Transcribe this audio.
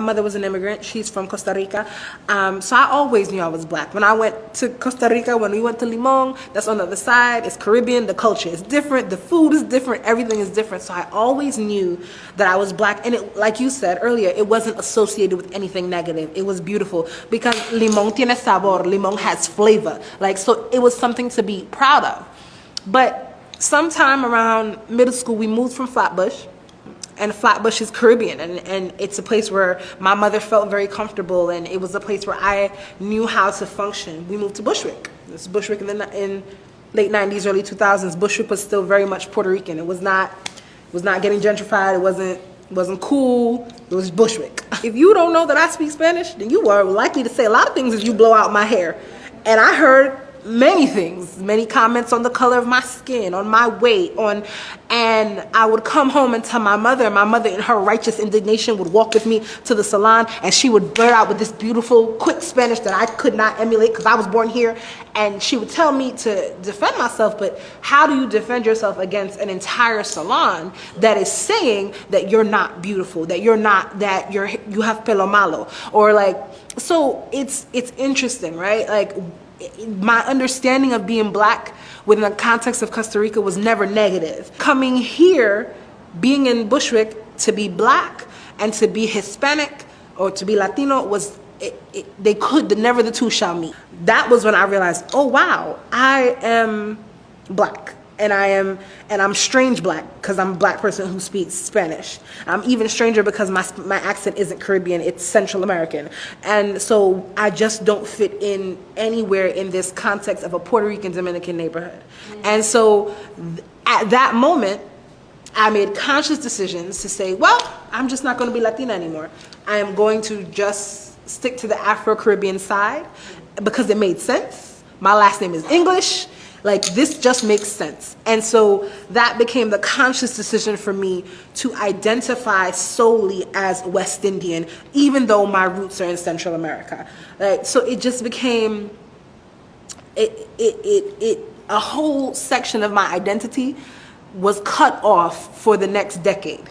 My mother was an immigrant. She's from Costa Rica. So I always knew I was black. When I went to Costa Rica, when we went to Limon, that's on the other side. It's Caribbean. The culture is different. The food is different. Everything is different. So I always knew that I was black. And it, like you said earlier, it wasn't associated with anything negative. It was beautiful because Limon tiene sabor. Limon has flavor. Like, so it was something to be proud of. But sometime around middle school, we moved from Flatbush. And Flatbush is Caribbean, and it's a place where my mother felt very comfortable, and it was a place where I knew how to function. We moved to Bushwick. This is Bushwick in late 90s, early 2000s. Bushwick was still very much Puerto Rican. It was not getting gentrified. It wasn't cool. It was Bushwick. If you don't know that I speak Spanish, then you are likely to say a lot of things as you blow out my hair. And I heard many things, many comments on the color of my skin, on my weight, and I would come home and tell my mother, and my mother in her righteous indignation would walk with me to the salon, and she would blurt out with this beautiful, quick Spanish that I could not emulate because I was born here, and she would tell me to defend myself. But how do you defend yourself against an entire salon that is saying that you're not beautiful, that you have pelo malo, or like, so it's interesting, right? Like, my understanding of being black within the context of Costa Rica was never negative. Coming here, being in Bushwick, to be black and to be Hispanic or to be Latino was, never the two shall meet. That was when I realized, oh wow, I am black. And I'm strange black because I'm a black person who speaks Spanish. I'm even stranger because my accent isn't Caribbean, it's Central American. And so I just don't fit in anywhere in this context of a Puerto Rican Dominican neighborhood. And so at that moment, I made conscious decisions to say, well, I'm just not going to be Latina anymore. I am going to just stick to the Afro-Caribbean side because it made sense. My last name is English. Like, this just makes sense. And so that became the conscious decision for me to identify solely as West Indian, even though my roots are in Central America. Like, so it just became, a whole section of my identity was cut off for the next decade.